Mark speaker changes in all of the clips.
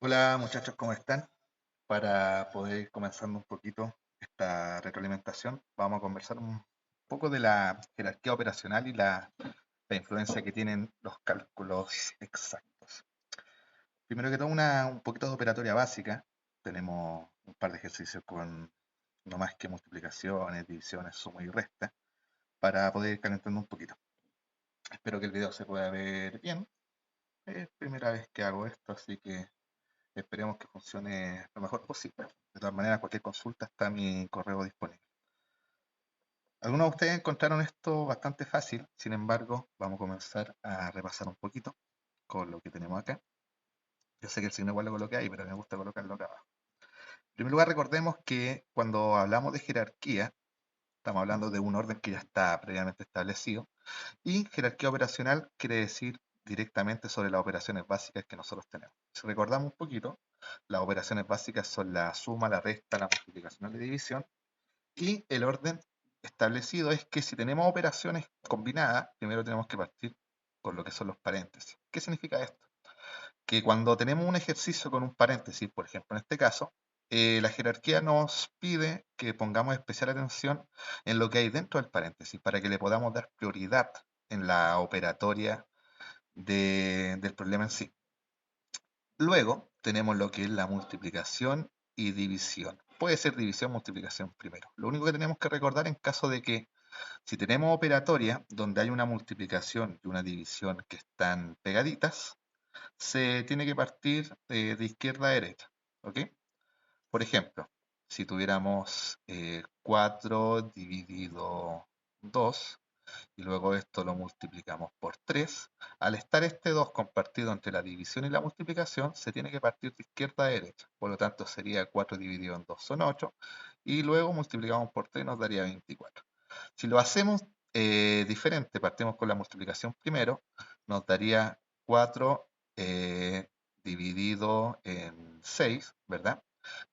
Speaker 1: Hola muchachos, ¿cómo están? Para poder ir comenzando un poquito esta retroalimentación, vamos a conversar un poco de la jerarquía operacional y la influencia que tienen los cálculos exactos. Primero que todo, un poquito de operatoria básica. Tenemos un par de ejercicios con no más que multiplicaciones, divisiones, suma y resta, para poder ir calentando un poquito. Espero que el video se pueda ver bien. Es primera vez que hago esto, así que esperemos que funcione lo mejor posible. De todas maneras, cualquier consulta está mi correo disponible. Algunos de ustedes encontraron esto bastante fácil, sin embargo, vamos a comenzar a repasar un poquito con lo que tenemos acá. Yo sé que el signo igual lo coloqué ahí, pero me gusta colocarlo acá abajo. En primer lugar, recordemos que cuando hablamos de jerarquía, estamos hablando de un orden que ya está previamente establecido, y jerarquía operacional quiere decir directamente sobre las operaciones básicas que nosotros tenemos. Si recordamos un poquito, las operaciones básicas son la suma, la resta, la multiplicación y la división, y el orden establecido es que si tenemos operaciones combinadas, primero tenemos que partir con lo que son los paréntesis. ¿Qué significa esto? Que cuando tenemos un ejercicio con un paréntesis, por ejemplo en este caso, la jerarquía nos pide que pongamos especial atención en lo que hay dentro del paréntesis para que le podamos dar prioridad en la operatoria del problema en sí. Luego tenemos lo que es la multiplicación y división. Puede ser división, multiplicación primero. Lo único que tenemos que recordar en caso de que si tenemos operatoria donde hay una multiplicación y una división que están pegaditas, se tiene que partir de izquierda a derecha. ¿Ok? Por ejemplo, si tuviéramos 4 dividido 2 y luego esto lo multiplicamos por 3, al estar este 2 compartido entre la división y la multiplicación, se tiene que partir de izquierda a derecha. Por lo tanto, sería 4 dividido en 2 son 8 y luego multiplicamos por 3 nos daría 24. Si lo hacemos diferente, partimos con la multiplicación primero, nos daría 4 eh, dividido en 6, ¿verdad?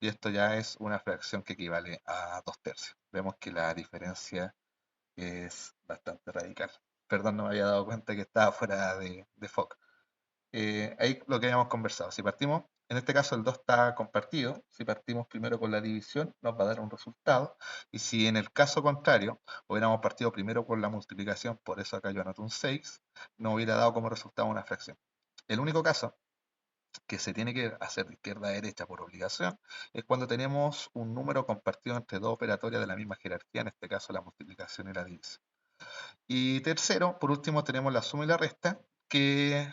Speaker 1: Y esto ya es una fracción que equivale a 2 tercios. Vemos que la diferencia es bastante radical. Perdón, no me había dado cuenta que estaba fuera de foco. Ahí lo que habíamos conversado. Si partimos, en este caso el 2 está compartido, si partimos primero con la división nos va a dar un resultado, y si en el caso contrario hubiéramos partido primero con la multiplicación, por eso acá yo anoto un 6, nos hubiera dado como resultado una fracción. El único caso que se tiene que hacer de izquierda a derecha por obligación es cuando tenemos un número compartido entre dos operatorias de la misma jerarquía, en este caso la multiplicación y la división. Y tercero, por último, tenemos la suma y la resta, que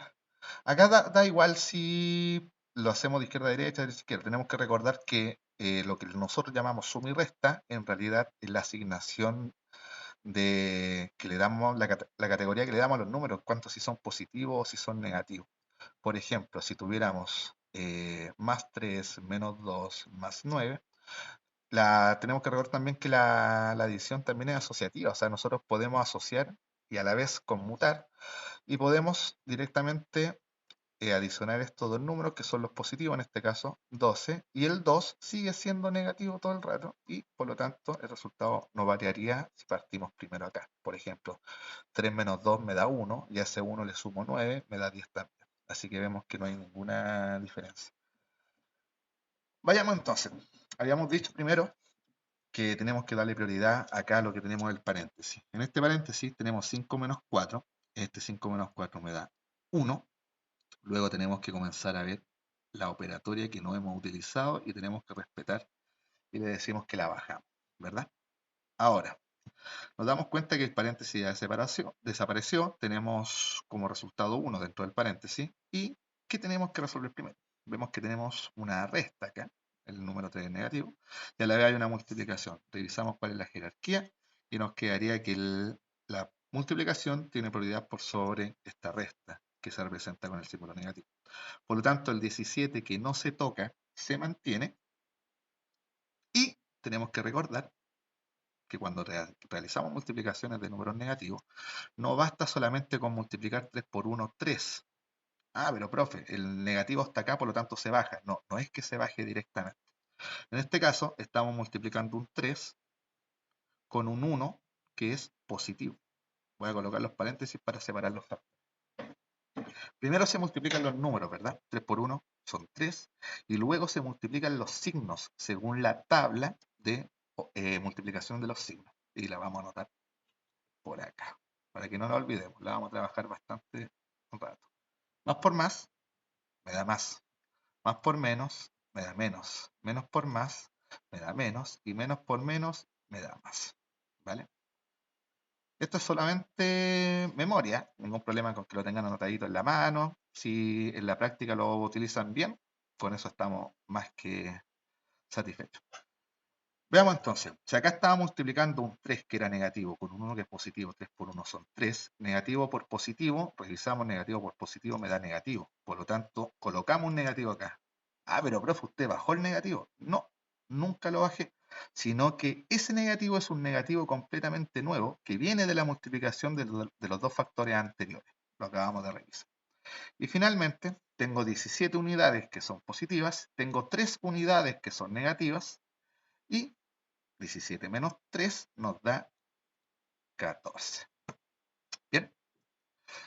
Speaker 1: acá da igual si lo hacemos de izquierda a derecha, de derecha a izquierda. Tenemos que recordar que lo que nosotros llamamos suma y resta, en realidad es la asignación que le damos, la categoría que le damos a los números, cuántos si son positivos o si son negativos. Por ejemplo, si tuviéramos más 3 menos 2 más 9, tenemos que recordar también que la adición también es asociativa, o sea, nosotros podemos asociar y a la vez conmutar y podemos directamente adicionar estos dos números que son los positivos, en este caso 12, y el 2 sigue siendo negativo todo el rato y por lo tanto el resultado no variaría si partimos primero acá. Por ejemplo, 3 menos 2 me da 1 y a ese 1 le sumo 9, me da 10 también. Así que vemos que no hay ninguna diferencia. Vayamos entonces. Habíamos dicho primero que tenemos que darle prioridad acá a lo que tenemos el paréntesis. En este paréntesis tenemos 5 menos 4. Este 5 menos 4 me da 1. Luego tenemos que comenzar a ver la operatoria que no hemos utilizado y tenemos que respetar y le decimos que la bajamos, ¿verdad? Ahora, nos damos cuenta que el paréntesis ya desapareció, tenemos como resultado 1 dentro del paréntesis y ¿qué tenemos que resolver primero? Vemos que tenemos una resta acá, el número 3 es negativo, y a la vez hay una multiplicación. Revisamos cuál es la jerarquía y nos quedaría que la multiplicación tiene prioridad por sobre esta resta que se representa con el símbolo negativo. Por lo tanto, el 17 que no se toca se mantiene y tenemos que recordar que cuando realizamos multiplicaciones de números negativos, no basta solamente con multiplicar 3 por 1, 3. Ah, pero profe, el negativo está acá, por lo tanto se baja. No, no es que se baje directamente. En este caso, estamos multiplicando un 3 con un 1 que es positivo. Voy a colocar los paréntesis para separar los factores. Primero se multiplican los números, ¿verdad? 3 por 1 son 3 y luego se multiplican los signos según la tabla de multiplicación de los signos. Y la vamos a anotar por acá, para que no la olvidemos. La vamos a trabajar bastante un rato. Más por más me da más. Más por menos me da menos. Menos por más me da menos. Y menos por menos me da más. ¿Vale? Esto es solamente memoria, ningún problema con que lo tengan anotadito en la mano. Si en la práctica lo utilizan bien, con eso estamos más que satisfechos. Veamos entonces, si acá estaba multiplicando un 3 que era negativo con un 1 que es positivo, 3 por 1 son 3, negativo por positivo, revisamos negativo por positivo me da negativo, por lo tanto colocamos un negativo acá. Ah, pero profe, ¿usted bajó el negativo? No, nunca lo bajé, sino que ese negativo es un negativo completamente nuevo que viene de la multiplicación de los dos factores anteriores, lo acabamos de revisar. Y finalmente tengo 17 unidades que son positivas, tengo 3 unidades que son negativas, y 17 menos 3 nos da 14. Bien,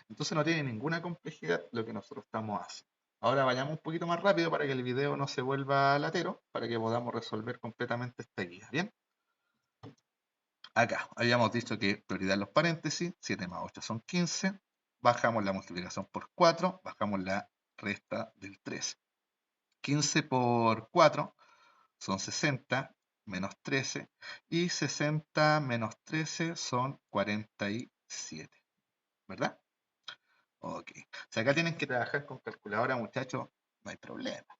Speaker 1: entonces no tiene ninguna complejidad lo que nosotros estamos haciendo. Ahora vayamos un poquito más rápido para que el video no se vuelva latero, para que podamos resolver completamente esta guía. Bien, acá habíamos dicho que prioridad en los paréntesis, 7 más 8 son 15, bajamos la multiplicación por 4, bajamos la resta del 3. 15 por 4 son 60, menos 13, y 60 menos 13 son 47, ¿verdad? Ok. Si acá tienen que trabajar con calculadora, muchachos, no hay problema.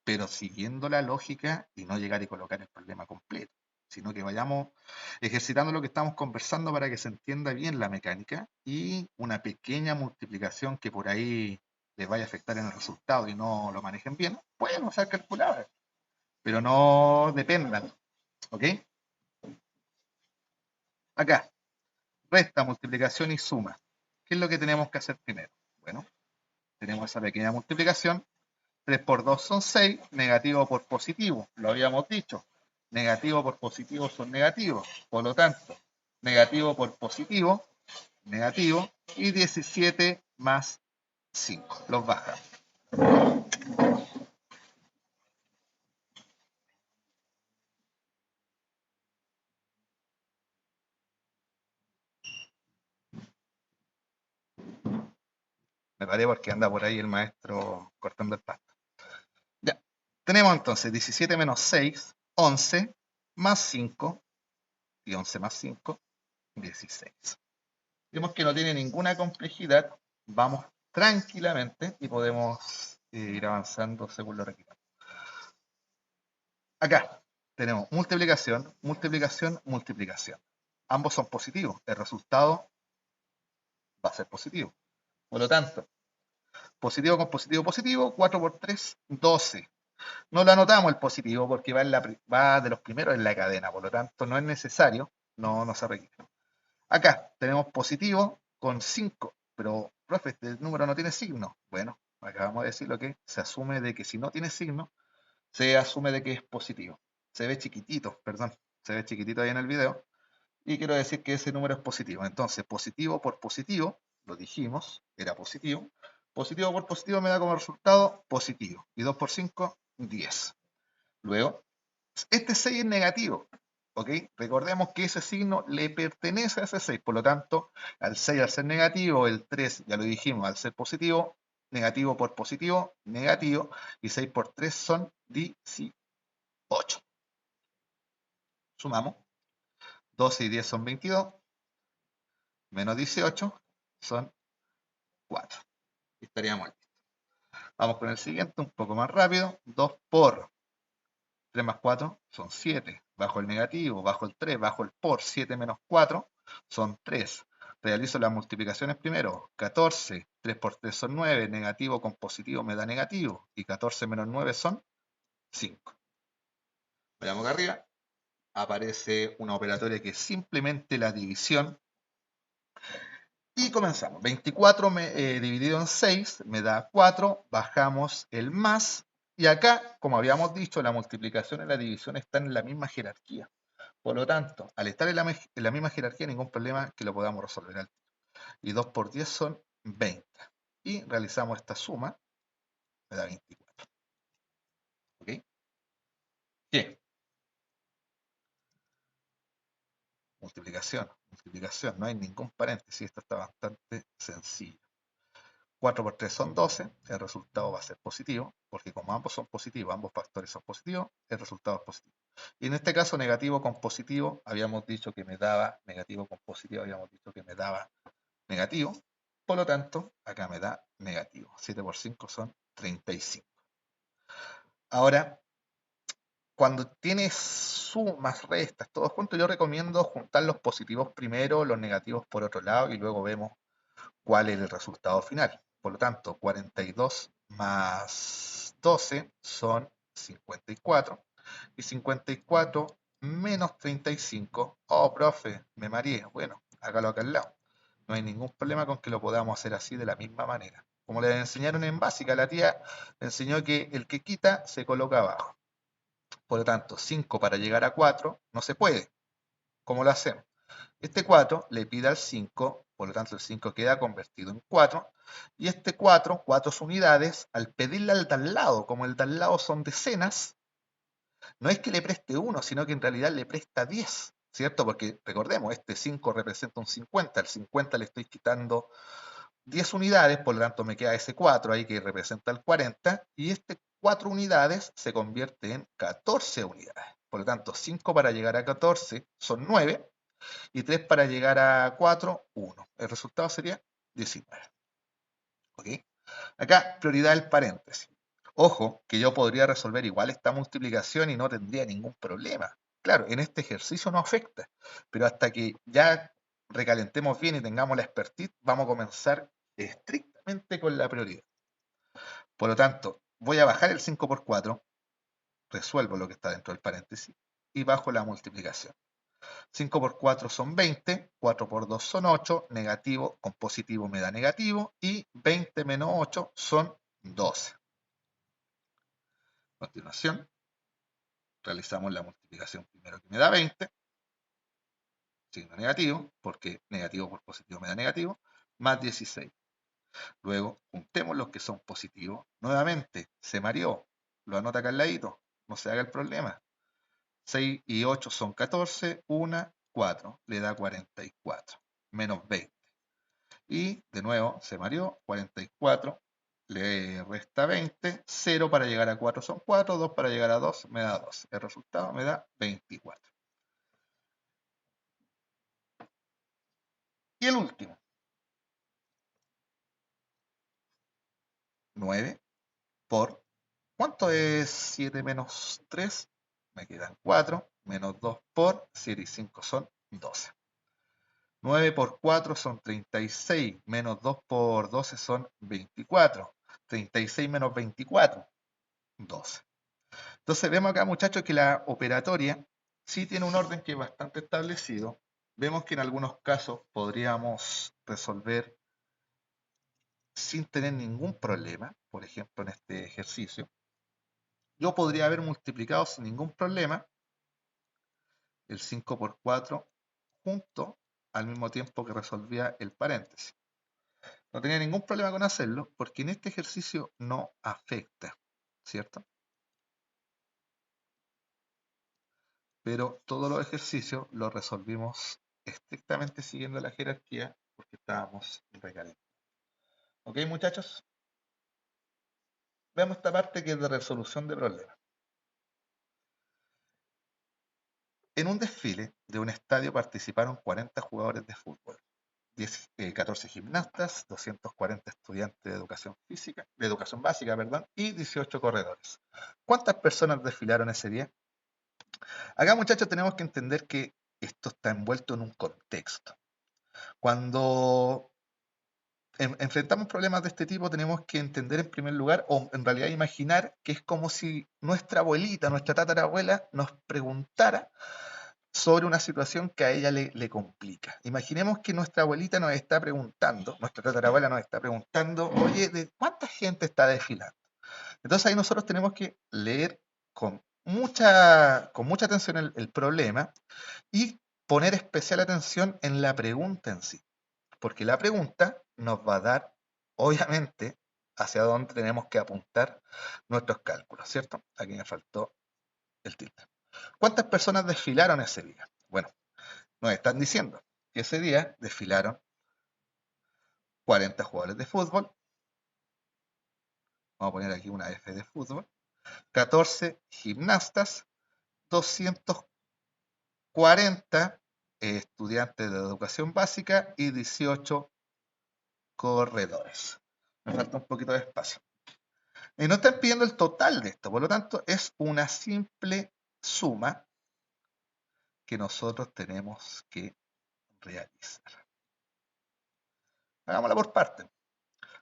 Speaker 1: Pero siguiendo la lógica y no llegar y colocar el problema completo, sino que vayamos ejercitando lo que estamos conversando para que se entienda bien la mecánica y una pequeña multiplicación que por ahí les vaya a afectar en el resultado y no lo manejen bien, pueden usar calculadora, pero no dependan, ¿ok? Acá, resta, multiplicación y suma. ¿Qué es lo que tenemos que hacer primero? Bueno, tenemos esa pequeña multiplicación. 3 por 2 son 6, negativo por positivo, lo habíamos dicho. Negativo por positivo son negativos. Por lo tanto, negativo por positivo, negativo, y 17 más 5. Los bajamos. Me paré porque anda por ahí el maestro cortando el pasto. Ya. Tenemos entonces 17 menos 6, 11, más 5, y 11 más 5, 16. Vemos que no tiene ninguna complejidad, vamos tranquilamente y podemos ir avanzando según lo requerido. Acá tenemos multiplicación, multiplicación, multiplicación. Ambos son positivos, el resultado va a ser positivo. Por lo tanto, positivo con positivo, positivo, 4 por 3, 12. No lo anotamos el positivo porque va de los primeros en la cadena, por lo tanto no es necesario, no se requiere. Acá tenemos positivo con 5, pero, profe, este número no tiene signo. Bueno, acabamos de decir lo que se asume de que si no tiene signo, se asume de que es positivo. Se ve chiquitito, perdón, se ve chiquitito ahí en el video. Y quiero decir que ese número es positivo. Entonces, positivo por positivo, lo dijimos, era positivo. Positivo por positivo me da como resultado positivo. Y 2 por 5, 10. Luego, este 6 es negativo. ¿Ok? Recordemos que ese signo le pertenece a ese 6. Por lo tanto, al 6 al ser negativo, el 3, ya lo dijimos, al ser positivo, negativo por positivo, negativo. Y 6 por 3 son 18. Sumamos. 12 y 10 son 22. Menos 18 son 4. Y estaríamos listos. Vamos con el siguiente, un poco más rápido. 2 por 3 más 4 son 7. Bajo el negativo, bajo el 3, bajo el por, 7 menos 4 son 3. Realizo las multiplicaciones primero. 14, 3 por 3 son 9. Negativo con positivo me da negativo. Y 14 menos 9 son 5. Veamos acá arriba. Aparece una operatoria que es simplemente la división. Y comenzamos. 24 dividido en 6 me da 4. Bajamos el más. Y acá, como habíamos dicho, la multiplicación y la división están en la misma jerarquía. Por lo tanto, al estar en la misma jerarquía, ningún problema que lo podamos resolver. Y 2 por 10 son 20. Y realizamos esta suma, me da 24. multiplicación, no hay ningún paréntesis, esto está bastante sencillo. 4 por 3 son 12, el resultado va a ser positivo, porque como ambos son positivos, ambos factores son positivos, el resultado es positivo. Y en este caso, negativo con positivo, habíamos dicho que me daba, negativo con positivo, habíamos dicho que me daba negativo, por lo tanto, acá me da negativo. 7 por 5 son 35. Ahora, cuando tienes sumas, restas, todos juntos, yo recomiendo juntar los positivos primero, los negativos por otro lado, y luego vemos cuál es el resultado final. Por lo tanto, 42 más 12 son 54. Y 54 menos 35. Oh, profe, me mareé. Bueno, hágalo acá al lado. No hay ningún problema con que lo podamos hacer así de la misma manera. Como le enseñaron en básica, la tía le enseñó que el que quita se coloca abajo. Por lo tanto, 5 para llegar a 4 no se puede. ¿Cómo lo hacemos? Este 4 le pide al 5, por lo tanto el 5 queda convertido en 4, y este 4, 4 unidades, al pedirle al de al lado, como el de al lado son decenas, no es que le preste 1, sino que en realidad le presta 10, ¿cierto? Porque recordemos, este 5 representa un 50, al 50 le estoy quitando 10 unidades, por lo tanto me queda ese 4 ahí que representa el 40, y este 4 unidades se convierte en 14 unidades. Por lo tanto, 5 para llegar a 14 son 9, y 3 para llegar a 4, 1. El resultado sería 19. ¿Ok? Acá, prioridad del paréntesis. Ojo, que yo podría resolver igual esta multiplicación y no tendría ningún problema. Claro, en este ejercicio no afecta, pero hasta que ya recalentemos bien y tengamos la expertise, vamos a comenzar estrictamente con la prioridad. Por lo tanto, voy a bajar el 5 por 4, resuelvo lo que está dentro del paréntesis y bajo la multiplicación. 5 por 4 son 20, 4 por 2 son 8, negativo con positivo me da negativo, y 20 menos 8 son 12. A continuación, realizamos la multiplicación primero que me da 20, signo negativo, porque negativo por positivo me da negativo, más 16. Luego, juntemos los que son positivos. Nuevamente, se mareó, lo anota acá al ladito, no se haga el problema. 6 y 8 son 14, 1, 4, le da 44, menos 20. Y de nuevo se mareó, 44, le resta 20, 0 para llegar a 4 son 4, 2 para llegar a 2 me da 2. El resultado me da 24. Y el último, 9 por, ¿cuánto es 7 menos 3? Me quedan 4, menos 2 por 7 y 5 son 12. 9 por 4 son 36, menos 2 por 12 son 24. 36 menos 24, 12. Entonces vemos acá, muchachos, que la operatoria sí tiene un orden que es bastante establecido. Vemos que en algunos casos podríamos resolver sin tener ningún problema. Por ejemplo, en este ejercicio, yo podría haber multiplicado sin ningún problema el 5 por 4 junto al mismo tiempo que resolvía el paréntesis. No tenía ningún problema con hacerlo porque en este ejercicio no afecta, ¿cierto? Pero todos los ejercicios los resolvimos estrictamente siguiendo la jerarquía porque estábamos recalentando. ¿Ok, muchachos? Veamos esta parte que es de resolución de problemas. En un desfile de un estadio participaron 40 jugadores de fútbol, 14 gimnastas, 240 estudiantes de educación física, de educación básica, perdón, y 18 corredores. ¿Cuántas personas desfilaron ese día? Acá, muchachos, tenemos que entender que esto está envuelto en un contexto. Cuando enfrentamos problemas de este tipo, tenemos que entender en primer lugar, o en realidad imaginar, que es como si nuestra abuelita, nuestra tatarabuela, nos preguntara sobre una situación que a ella le complica. Imaginemos que nuestra abuelita nos está preguntando, nuestra tatarabuela nos está preguntando, oye, ¿de cuánta gente está desfilando? Entonces ahí nosotros tenemos que leer con mucha atención el problema y poner especial atención en la pregunta en sí, porque la pregunta nos va a dar, obviamente, hacia dónde tenemos que apuntar nuestros cálculos, ¿cierto? Aquí me faltó el tilde. ¿Cuántas personas desfilaron ese día? Bueno, Nos están diciendo que ese día desfilaron 40 jugadores de fútbol, vamos a poner aquí una F de fútbol, 14 gimnastas, 240 estudiantes de educación básica y 18 corredores. Me falta un poquito de espacio. Y no están pidiendo el total de esto, por lo tanto es una simple suma que nosotros tenemos que realizar. Hagámosla por parte.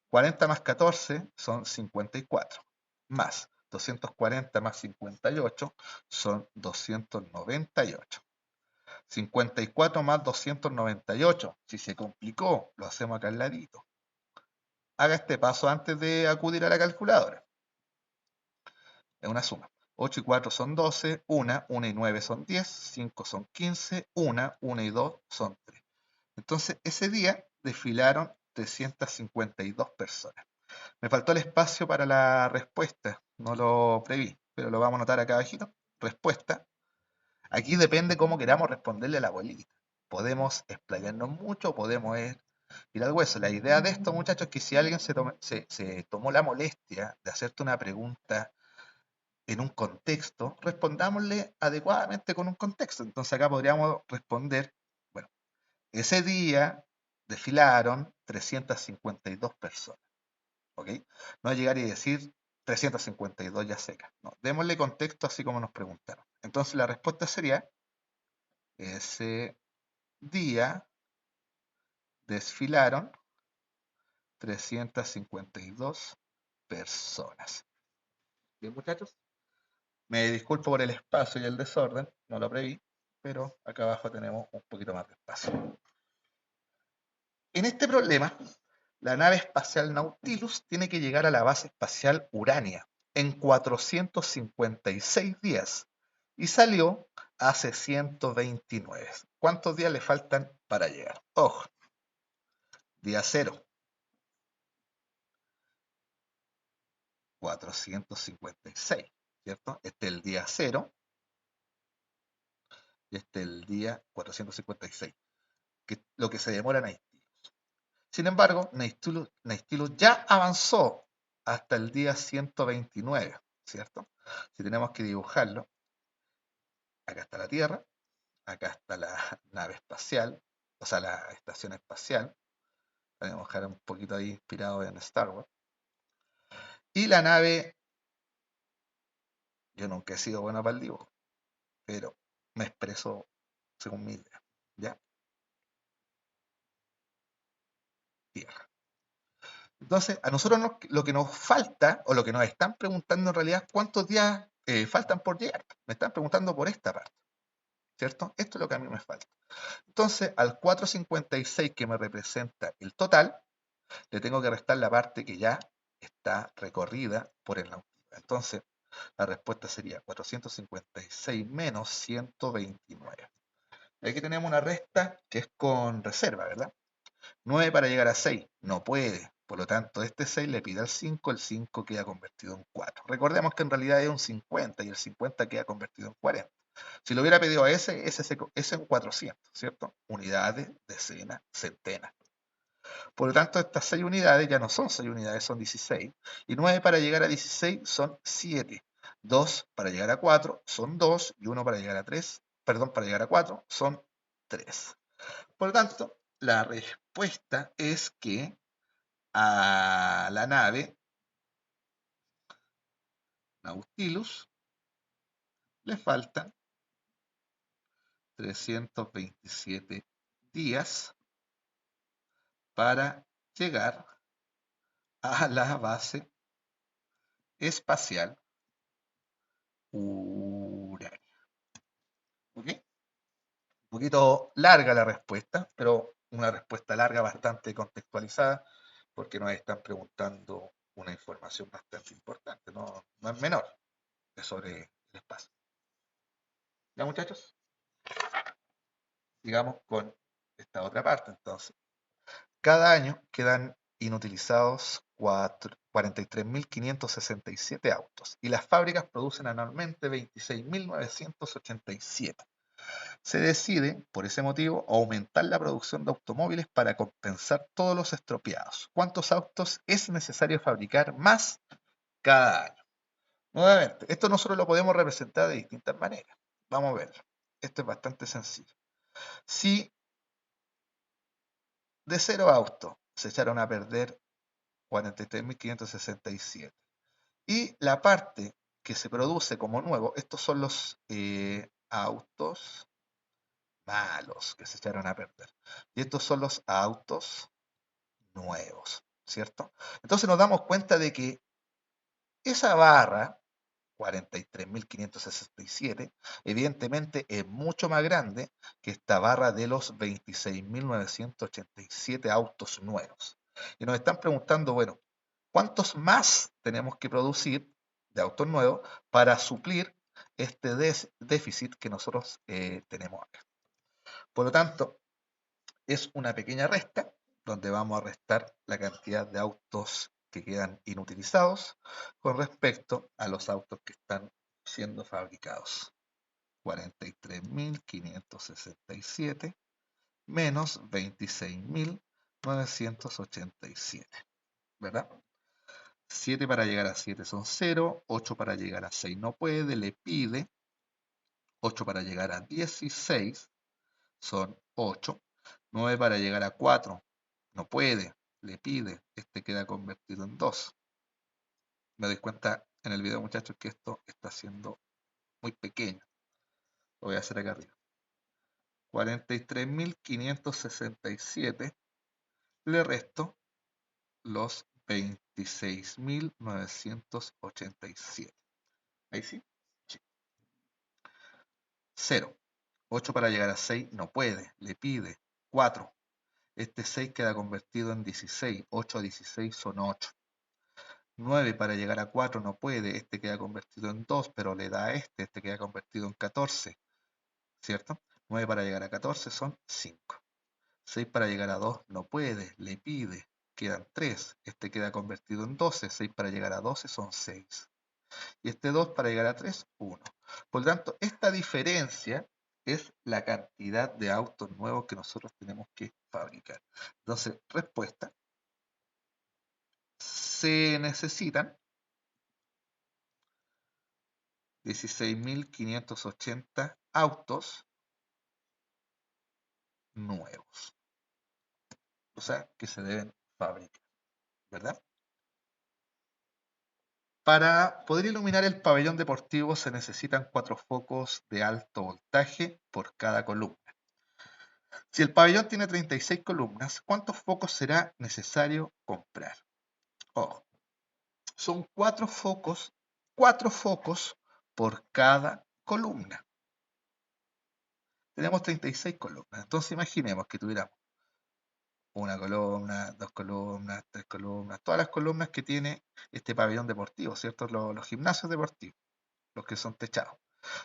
Speaker 1: 40 más 14 son 54, más 240 más 58 son 298. 54 más 298, si se complicó, lo hacemos acá al ladito. Haga este paso antes de acudir a la calculadora. Es una suma. 8 y 4 son 12, 1 y 9 son 10, 5 son 15, 1 y 2 son 3. Entonces, ese día desfilaron 352 personas. Me faltó el espacio para la respuesta, no lo preví, pero lo vamos a anotar acá abajito. Respuesta. Aquí depende cómo queramos responderle a la política. Podemos explayarnos mucho, podemos ir al hueso. La idea de esto, muchachos, es que si alguien se tomó la molestia de hacerte una pregunta en un contexto, respondámosle adecuadamente con un contexto. Entonces acá podríamos responder, bueno, ese día desfilaron 352 personas, ¿ok? No llegar y decir 352 ya secas, no, démosle contexto así como nos preguntaron. Entonces la respuesta sería, ese día desfilaron 352 personas. Bien, muchachos, me disculpo por el espacio y el desorden, no lo preví, pero acá abajo tenemos un poquito más de espacio. En este problema, la nave espacial Nautilus tiene que llegar a la base espacial Urania en 456 días y salió hace 129. ¿Cuántos días le faltan para llegar? Ojo, día 0, 456, ¿cierto? Este es el día 0 y este es el día 456, que es lo que se demora Nautilus. Sin embargo, Nautilus ya avanzó hasta el día 129, ¿cierto? Si tenemos que dibujarlo, acá está la Tierra, acá está la nave espacial, o sea, la estación espacial. Podemos dejar un poquito ahí inspirado en Star Wars. Y la nave, yo nunca he sido bueno para el dibujo, pero me expreso según mi idea, ¿ya? Tierra. Entonces, a nosotros lo que nos falta, o lo que nos están preguntando en realidad, es cuántos días faltan por llegar. Me están preguntando por esta parte, ¿cierto? Esto es lo que a mí me falta. Entonces, al 456 que me representa el total, le tengo que restar la parte que ya está recorrida por el Nautilus. Entonces, la respuesta sería 456 menos 129. Aquí tenemos una resta que es con reserva, ¿verdad? 9 para llegar a 6, no puede. Por lo tanto, este 6 le pide al 5, el 5 queda convertido en 4. Recordemos que en realidad es un 50 y el 50 queda convertido en 40. Si lo hubiera pedido a ese es en 400, ¿cierto? Unidades, decenas, centenas. Por lo tanto, estas 6 unidades ya no son 6 unidades, son 16. Y 9 para llegar a 16 son 7. 2 para llegar a 4 son 2 y 1 para llegar a 3, perdón, para llegar a 4 son 3. Por lo tanto, la respuesta es que a la nave Nautilus le faltan 327 días para llegar a la base espacial Urania. ¿Ok? Un poquito larga la respuesta, pero una respuesta larga bastante contextualizada, porque nos están preguntando una información bastante importante, no es menor, es sobre el espacio. ¿Ya, muchachos? Sigamos con esta otra parte, entonces. Cada año quedan inutilizados 43.567 autos y las fábricas producen anualmente 26.987. Se decide, por ese motivo, aumentar la producción de automóviles para compensar todos los estropeados. ¿Cuántos autos es necesario fabricar más cada año? Nuevamente, esto nosotros lo podemos representar de distintas maneras. Vamos a verlo. Esto es bastante sencillo. Si de 0 autos se echaron a perder 43.567 y la parte que se produce como nuevo, estos son los autos malos que se echaron a perder. Y estos son los autos nuevos, ¿cierto? Entonces nos damos cuenta de que esa barra, 43.567, evidentemente es mucho más grande que esta barra de los 26.987 autos nuevos. Y nos están preguntando, bueno, ¿cuántos más tenemos que producir de autos nuevos para suplir este déficit que nosotros tenemos acá? Por lo tanto, es una pequeña resta donde vamos a restar la cantidad de autos que quedan inutilizados con respecto a los autos que están siendo fabricados. 43.567 menos 26.987, ¿verdad? 7 para llegar a 7 son 0, 8 para llegar a 6 no puede, le pide, 8 para llegar a 16 son 8, 9 para llegar a 4 no puede, le pide, este queda convertido en 2. Me doy cuenta en el video, muchachos, que esto está siendo muy pequeño. Lo voy a hacer acá arriba. 43.567 le resto los 26.987. Ahí sí. 0. 8 para llegar a 6 no puede, le pide. 4. Este 6 queda convertido en 16. 8 a 16 son 8. 9 para llegar a 4 no puede, este queda convertido en 2, pero le da a este queda convertido en 14, ¿cierto? 9 para llegar a 14 son 5. 6 para llegar a 2 no puede, le pide, quedan 3, este queda convertido en 12, 6 para llegar a 12 son 6. Y este 2 para llegar a 3, 1. Por lo tanto, esta diferencia es la cantidad de autos nuevos que nosotros tenemos que fabricar. Entonces, respuesta, se necesitan 16.580 autos nuevos. O sea, que se deben fabricar, ¿verdad? Para poder iluminar el pabellón deportivo se necesitan 4 focos de alto voltaje por cada columna. Si el pabellón tiene 36 columnas, ¿cuántos focos será necesario comprar? Ojo, son 4 focos por cada columna. Tenemos 36 columnas, entonces imaginemos que tuviéramos una columna, 2 columnas, 3 columnas, todas las columnas que tiene este pabellón deportivo, ¿cierto? Los gimnasios deportivos, los que son techados.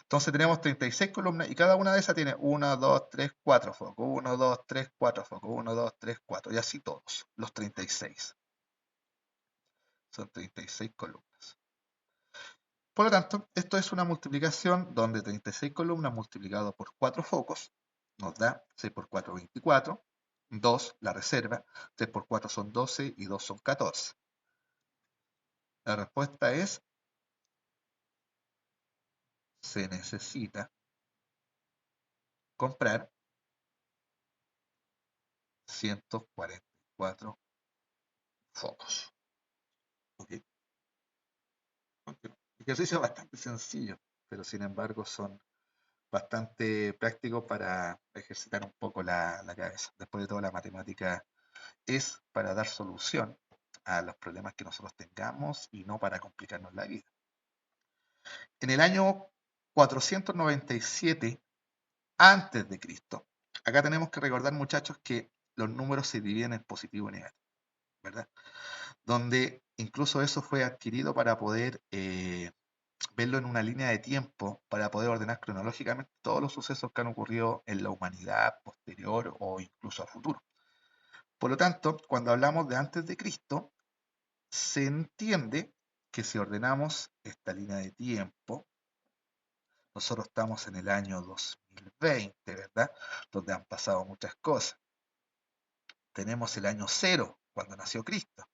Speaker 1: Entonces tenemos 36 columnas y cada una de esas tiene 1, 2, 3, 4 focos, 1, 2, 3, 4 focos, 1, 2, 3, 4, y así todos, los 36. Son 36 columnas. Por lo tanto, esto es una multiplicación donde 36 columnas multiplicado por 4 focos nos da 6 por 4, 24, 2 la reserva, 3 por 4 son 12 y 2 son 14. La respuesta es, se necesita comprar 144 focos. ¿Okay? Ejercicio bastante sencillo, pero sin embargo son bastante prácticos para ejercitar un poco la cabeza. Después de todo, la matemática es para dar solución a los problemas que nosotros tengamos y no para complicarnos la vida. En el año 497 antes de Cristo, acá tenemos que recordar, muchachos, que los números se dividen en positivo y negativo, ¿verdad? Donde incluso eso fue adquirido para poder verlo en una línea de tiempo, para poder ordenar cronológicamente todos los sucesos que han ocurrido en la humanidad posterior o incluso a futuro. Por lo tanto, cuando hablamos de antes de Cristo, se entiende que si ordenamos esta línea de tiempo, nosotros estamos en el año 2020, ¿verdad? Donde han pasado muchas cosas. Tenemos el año 0, cuando nació Cristo.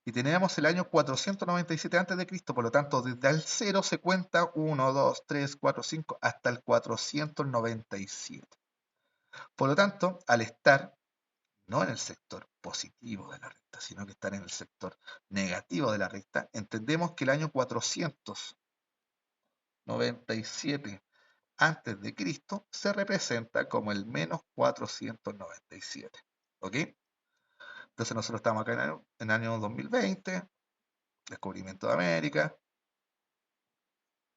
Speaker 1: Y tenemos el año 497 antes de Cristo, por lo tanto, desde el 0 se cuenta 1, 2, 3, 4, 5, hasta el 497. Por lo tanto, al estar no en el sector positivo de la recta, sino que estar en el sector negativo de la recta, entendemos que el año 497 antes de Cristo se representa como el menos 497. ¿Ok? Entonces nosotros estamos acá en el año 2020, descubrimiento de América,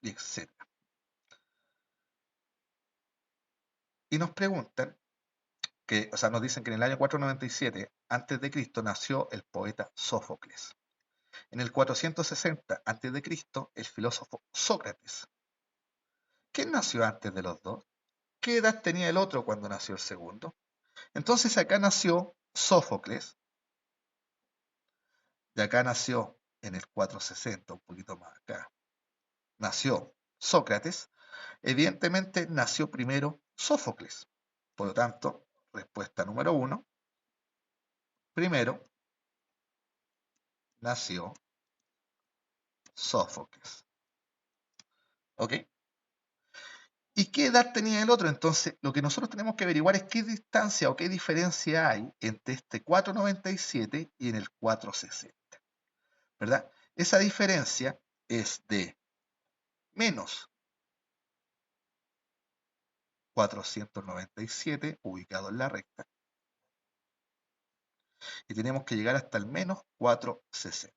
Speaker 1: y etc. Y nos preguntan, o sea, nos dicen que en el año 497 antes de Cristo nació el poeta Sófocles. En el 460 antes de Cristo el filósofo Sócrates. ¿Quién nació antes de los dos? ¿Qué edad tenía el otro cuando nació el segundo? Entonces acá nació Sófocles, de acá nació en el 460, un poquito más acá, nació Sócrates. Evidentemente nació primero Sófocles. Por lo tanto, respuesta número 1, primero nació Sófocles. ¿Ok? ¿Y qué edad tenía el otro? Entonces, lo que nosotros tenemos que averiguar es qué distancia o qué diferencia hay entre este 497 y en el 460. ¿Verdad? Esa diferencia es de menos 497, ubicado en la recta, y tenemos que llegar hasta el menos 460.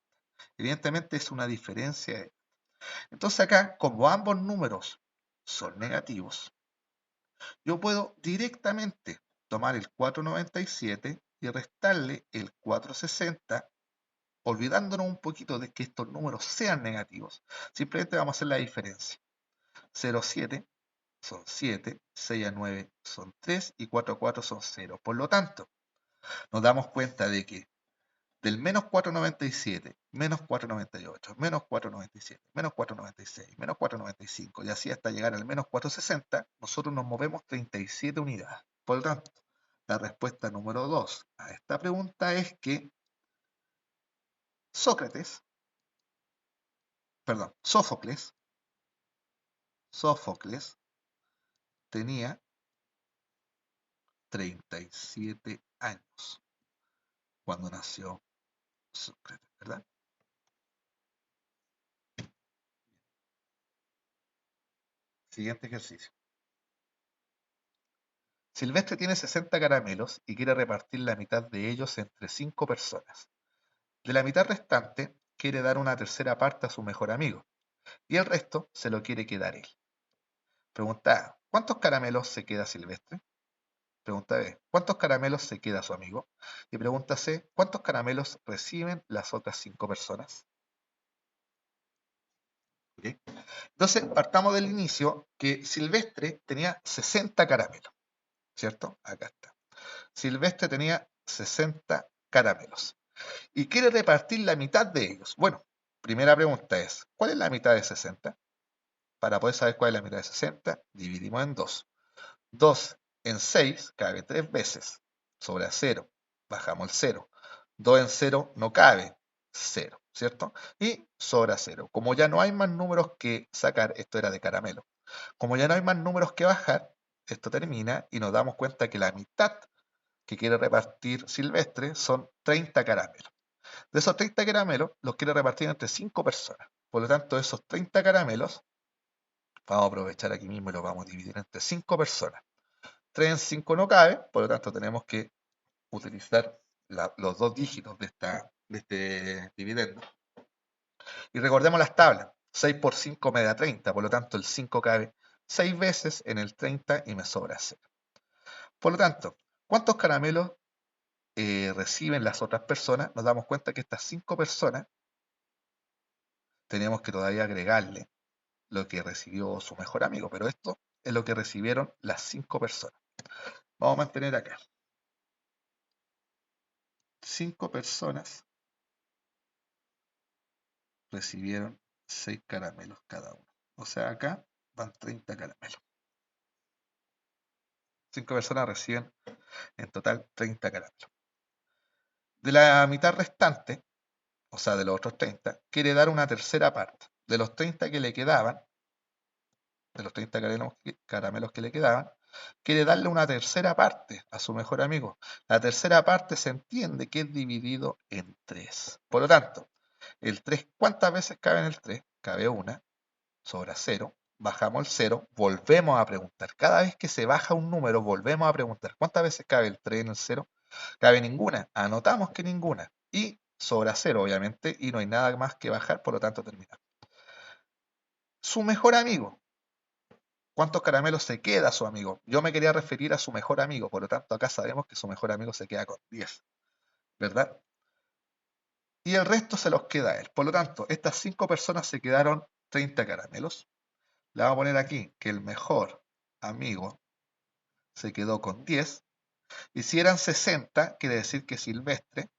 Speaker 1: Evidentemente es una diferencia. Entonces acá, como ambos números son negativos, yo puedo directamente tomar el 497 y restarle el 460, olvidándonos un poquito de que estos números sean negativos. Simplemente vamos a hacer la diferencia. 0,7 son 7, 6 a 9 son 3 y 4 a 4 son 0. Por lo tanto, nos damos cuenta de que del menos 497, menos 498, menos 497, menos 496, menos 495 y así hasta llegar al menos 460, nosotros nos movemos 37 unidades. Por lo tanto, la respuesta número 2 a esta pregunta es que Sófocles tenía 37 años cuando nació Sócrates, ¿verdad? Siguiente ejercicio. Silvestre tiene 60 caramelos y quiere repartir la mitad de ellos entre 5 personas. De la mitad restante, quiere dar una tercera parte a su mejor amigo, y el resto se lo quiere quedar él. Pregunta A, ¿cuántos caramelos se queda Silvestre? Pregunta B, ¿cuántos caramelos se queda su amigo? Y pregunta C, ¿cuántos caramelos reciben las otras 5 personas? ¿Okay? Entonces, partamos del inicio que Silvestre tenía 60 caramelos, ¿cierto? Acá está. Silvestre tenía 60 caramelos y quiere repartir la mitad de ellos. Bueno, primera pregunta es, ¿cuál es la mitad de 60? Para poder saber cuál es la mitad de 60, dividimos en 2. 2 en 6 cabe 3 veces. Sobra 0. Bajamos el 0. 2 en 0 no cabe. 0, ¿cierto? Y sobra 0. Como ya no hay más números que sacar, esto era de caramelo. Como ya no hay más números que bajar, esto termina y nos damos cuenta que la mitad que quiere repartir Silvestre son 30 caramelos. De esos 30 caramelos los quiere repartir entre 5 personas. Por lo tanto, esos 30 caramelos, vamos a aprovechar aquí mismo y los vamos a dividir entre 5 personas. 3 en 5 no cabe, por lo tanto tenemos que utilizar los dos dígitos de este dividendo. Y recordemos las tablas. 6 por 5 me da 30, por lo tanto el 5 cabe 6 veces en el 30 y me sobra 0. Por lo tanto, ¿cuántos caramelos reciben las otras personas? Nos damos cuenta que estas 5 personas tenemos que todavía agregarle lo que recibió su mejor amigo, pero esto es lo que recibieron las 5 personas. Vamos a mantener acá. 5 personas recibieron 6 caramelos cada uno. O sea, acá van 30 caramelos. 5 personas reciben en total 30 caramelos. De la mitad restante, o sea, de los otros 30, quiere dar una tercera parte. De los 30 que le quedaban, de los 30 caramelos que le quedaban, quiere darle una tercera parte a su mejor amigo. La tercera parte se entiende que es dividido en 3. Por lo tanto, el 3, ¿cuántas veces cabe en el 3? Cabe una, sobra 0. Bajamos el 0, volvemos a preguntar. Cada vez que se baja un número, volvemos a preguntar. ¿Cuántas veces cabe el 3 en el 0? Cabe ninguna. Anotamos que ninguna. Y sobra 0, obviamente, y no hay nada más que bajar, por lo tanto terminamos. Su mejor amigo. ¿Cuántos caramelos se queda su amigo? Yo me quería referir a su mejor amigo, por lo tanto acá sabemos que su mejor amigo se queda con 10, ¿verdad? Y el resto se los queda a él. Por lo tanto, estas 5 personas se quedaron 30 caramelos. Le vamos a poner aquí que el mejor amigo se quedó con 10. Y si eran 60, quiere decir que Silvestre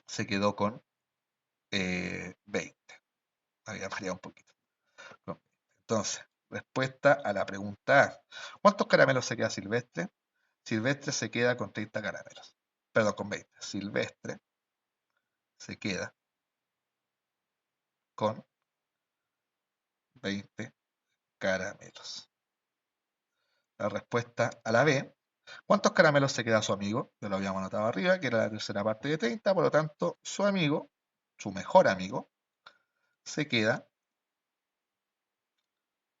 Speaker 1: se quedó con 20. Había variado un poquito. Entonces, respuesta a la pregunta A. ¿Cuántos caramelos se queda Silvestre? Silvestre se queda con 30 caramelos. Perdón, con 20. Silvestre se queda con 20 caramelos. La respuesta a la B. ¿Cuántos caramelos se queda su amigo? Ya lo habíamos anotado arriba, que era la tercera parte de 30. Por lo tanto, su amigo, su mejor amigo, se queda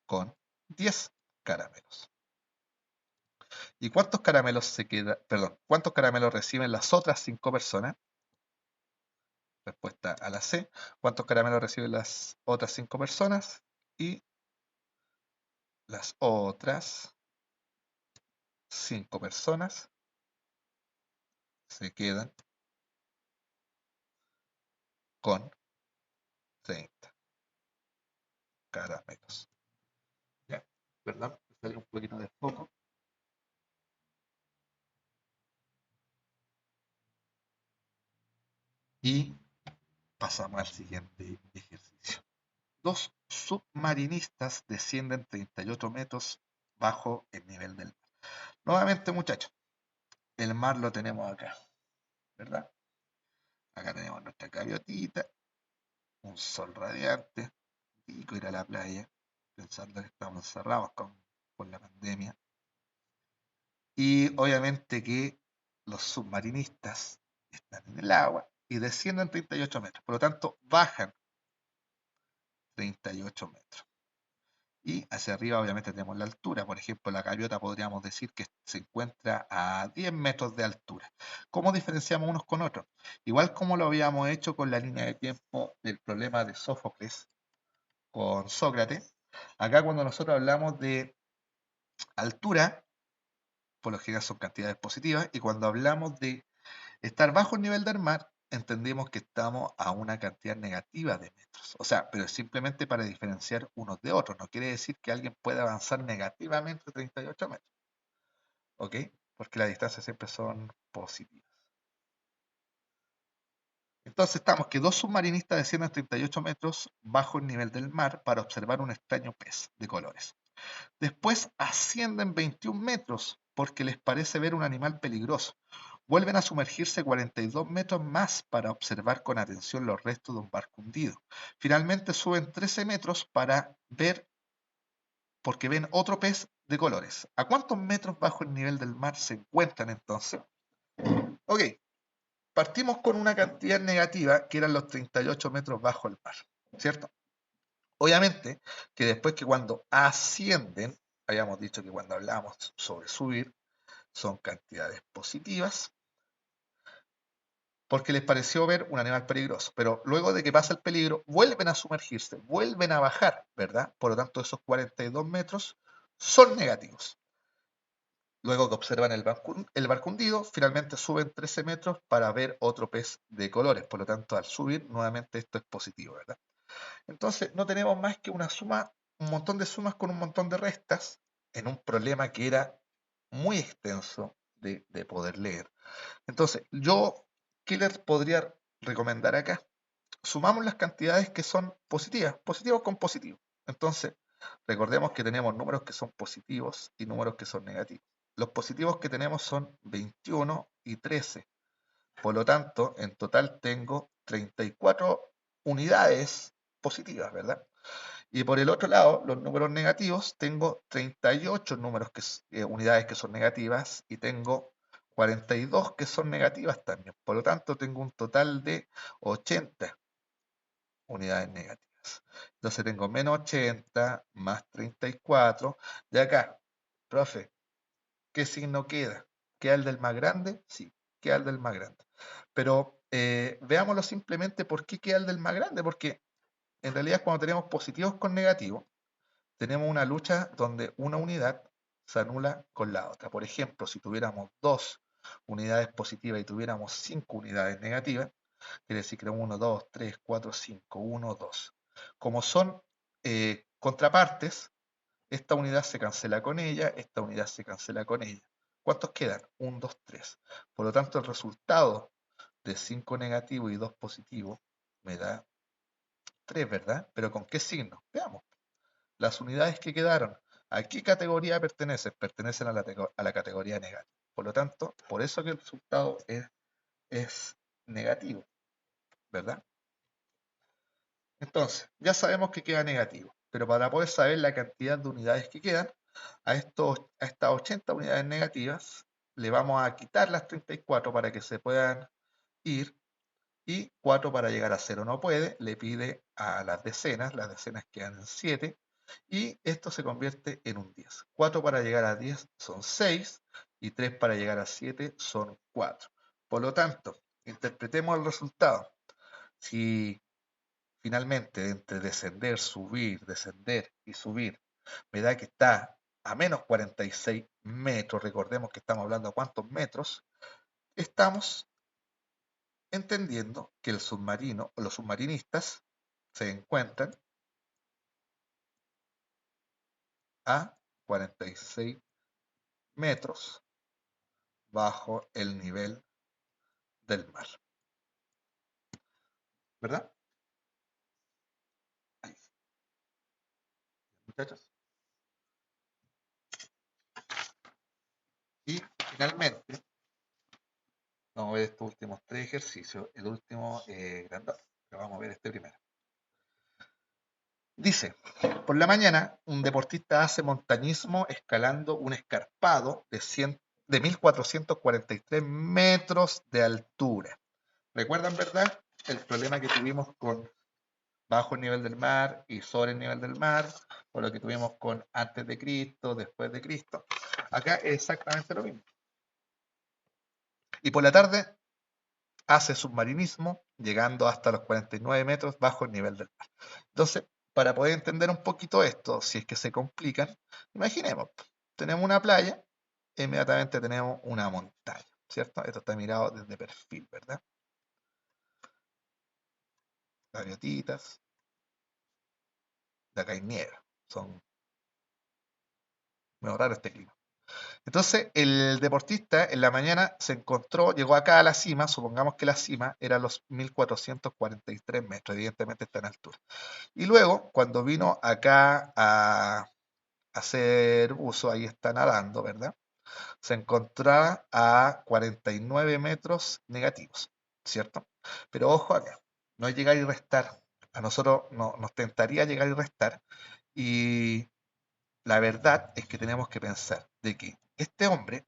Speaker 1: con 10 caramelos. ¿Y cuántos caramelos se queda, perdón, cuántos caramelos reciben las otras 5 personas? Respuesta a la C. ¿Cuántos caramelos reciben las otras 5 personas? Y las otras 5 personas se quedan con 30 caramelos. ¿Ya? ¿Verdad? Sale un poquito de foco. Y pasamos al siguiente ejercicio. Dos submarinistas descienden 38 metros bajo el nivel del mar. Nuevamente, muchachos, el mar lo tenemos acá, ¿verdad? Acá tenemos nuestra gaviotita, un sol radiante, rico ir a la playa, pensando que estamos encerrados con la pandemia. Y obviamente que los submarinistas están en el agua y descienden 38 metros. Por lo tanto, bajan 38 metros. Y hacia arriba obviamente tenemos la altura. Por ejemplo, la gaviota podríamos decir que se encuentra a 10 metros de altura. ¿Cómo diferenciamos unos con otros? Igual como lo habíamos hecho con la línea de tiempo del problema de Sófocles con Sócrates. Acá cuando nosotros hablamos de altura, por lo general son cantidades positivas, y cuando hablamos de estar bajo el nivel del mar, entendemos que estamos a una cantidad negativa de metros. O sea, pero es simplemente para diferenciar unos de otros. No quiere decir que alguien pueda avanzar negativamente 38 metros. ¿Ok? Porque las distancias siempre son positivas. Entonces estamos que dos submarinistas descienden 38 metros bajo el nivel del mar para observar un extraño pez de colores. Después ascienden 21 metros porque les parece ver un animal peligroso. Vuelven a sumergirse 42 metros más para observar con atención los restos de un barco hundido. Finalmente suben 13 metros para ver, porque ven otro pez de colores. ¿A cuántos metros bajo el nivel del mar se encuentran entonces? Ok, partimos con una cantidad negativa que eran los 38 metros bajo el mar, ¿cierto? Obviamente que después que cuando ascienden, habíamos dicho que cuando hablamos sobre subir, son cantidades positivas, porque les pareció ver un animal peligroso. Pero luego de que pasa el peligro, vuelven a sumergirse, vuelven a bajar, ¿verdad? Por lo tanto, esos 42 metros son negativos. Luego que observan el barco hundido, finalmente suben 13 metros para ver otro pez de colores. Por lo tanto, al subir, nuevamente esto es positivo, ¿verdad? Entonces, no tenemos más que una suma, un montón de sumas con un montón de restas en un problema que era muy extenso de poder leer. Entonces, yo, ¿qué les podría recomendar acá? Sumamos las cantidades que son positivas, positivos con positivos. Entonces, recordemos que tenemos números que son positivos y números que son negativos. los positivos que tenemos son 21 y 13. Por lo tanto, en total tengo 34 unidades positivas, ¿verdad? Y por el otro lado, los números negativos, tengo 38 unidades que son negativas y tengo 42 que son negativas también. Por lo tanto, tengo un total de 80 unidades negativas. Entonces tengo menos 80 más 34. De acá, profe, ¿qué signo queda? ¿Queda el del más grande? Sí, queda el del más grande. Pero veámoslo simplemente por qué queda el del más grande, porque en realidad cuando tenemos positivos con negativos, tenemos una lucha donde una unidad se anula con la otra. Por ejemplo, si tuviéramos dos unidades positivas y tuviéramos 5 unidades negativas, quiere decir que 1, 2, 3, 4, 5, 1, 2. Como son contrapartes, esta unidad se cancela con ella, esta unidad se cancela con ella. ¿Cuántos quedan? 1, 2, 3. Por lo tanto, el resultado de 5 negativos y 2 positivos me da 3, ¿verdad? ¿Pero con qué signo? Veamos. Las unidades que quedaron, ¿a qué categoría pertenecen? Pertenecen a la categoría negativa. Por lo tanto, por eso que el resultado es negativo, ¿verdad? Entonces, ya sabemos que queda negativo, pero para poder saber la cantidad de unidades que quedan, a estas 80 unidades negativas le vamos a quitar las 34 para que se puedan ir y 4 para llegar a 0 no puede, le pide a las decenas quedan en 7 y esto se convierte en un 10. 4 para llegar a 10 son 6 y 3 para llegar a 7 son 4. Por lo tanto, interpretemos el resultado. Si finalmente entre descender y subir, me da que está a menos 46 metros, recordemos que estamos hablando de cuántos metros, estamos entendiendo que el submarino o los submarinistas se encuentran a 46 metros bajo el nivel del mar. ¿Verdad? Ahí, muchachos. Y finalmente, vamos a ver estos últimos tres ejercicios. El último grandote, pero vamos a ver este primero. Dice, por la mañana un deportista hace montañismo escalando un escarpado de 1443 metros de altura. ¿Recuerdan, verdad? El problema que tuvimos con bajo el nivel del mar y sobre el nivel del mar, o lo que tuvimos con antes de Cristo, después de Cristo. Acá es exactamente lo mismo. Y por la tarde hace submarinismo, llegando hasta los 49 metros bajo el nivel del mar. Entonces, para poder entender un poquito esto, si es que se complican, imaginemos, tenemos una playa, e inmediatamente tenemos una montaña, ¿cierto? Esto está mirado desde perfil, ¿verdad? Gaviotitas, de acá hay nieve, son muy raro este clima. Entonces, el deportista en la mañana se encontró, llegó acá a la cima, supongamos que la cima era los 1443 metros, evidentemente está en altura. Y luego, cuando vino acá a hacer uso, ahí está nadando, ¿verdad? Se encontraba a 49 metros negativos, ¿cierto? Pero ojo acá, no es llegar y restar. A nosotros nos tentaría llegar y restar. Y la verdad es que tenemos que pensar de que este hombre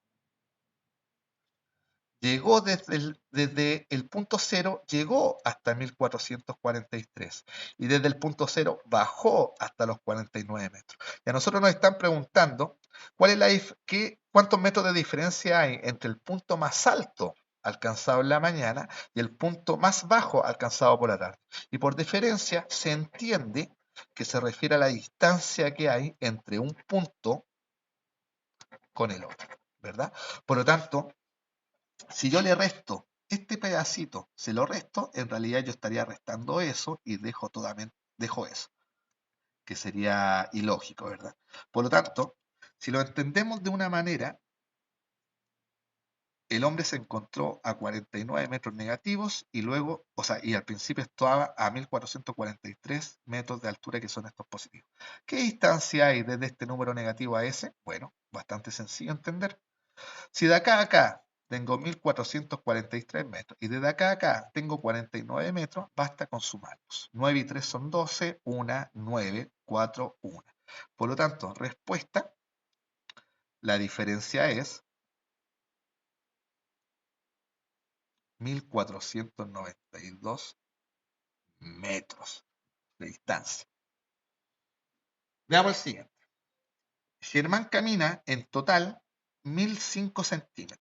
Speaker 1: llegó desde el punto cero, llegó hasta 1443 y desde el punto cero bajó hasta los 49 metros. Y a nosotros nos están preguntando cuál es cuántos metros de diferencia hay entre el punto más alto alcanzado en la mañana y el punto más bajo alcanzado por la tarde. Y por diferencia se entiende que se refiere a la distancia que hay entre un punto con el otro, ¿verdad? Por lo tanto, si yo le resto este pedacito, se lo resto, en realidad yo estaría restando eso y dejo eso, que sería ilógico, ¿verdad? Por lo tanto, si lo entendemos de una manera, el hombre se encontró a 49 metros negativos y luego, o sea, y al principio estaba a 1443 metros de altura, que son estos positivos. ¿Qué distancia hay desde este número negativo a ese? Bueno, bastante sencillo entender. Si de acá a acá tengo 1443 metros y desde acá a acá tengo 49 metros, basta con sumarlos. 9 y 3 son 12, 1, 9, 4, 1. Por lo tanto, respuesta, la diferencia es 1492 metros de distancia. Veamos el siguiente. Germán camina en total 1005 centímetros.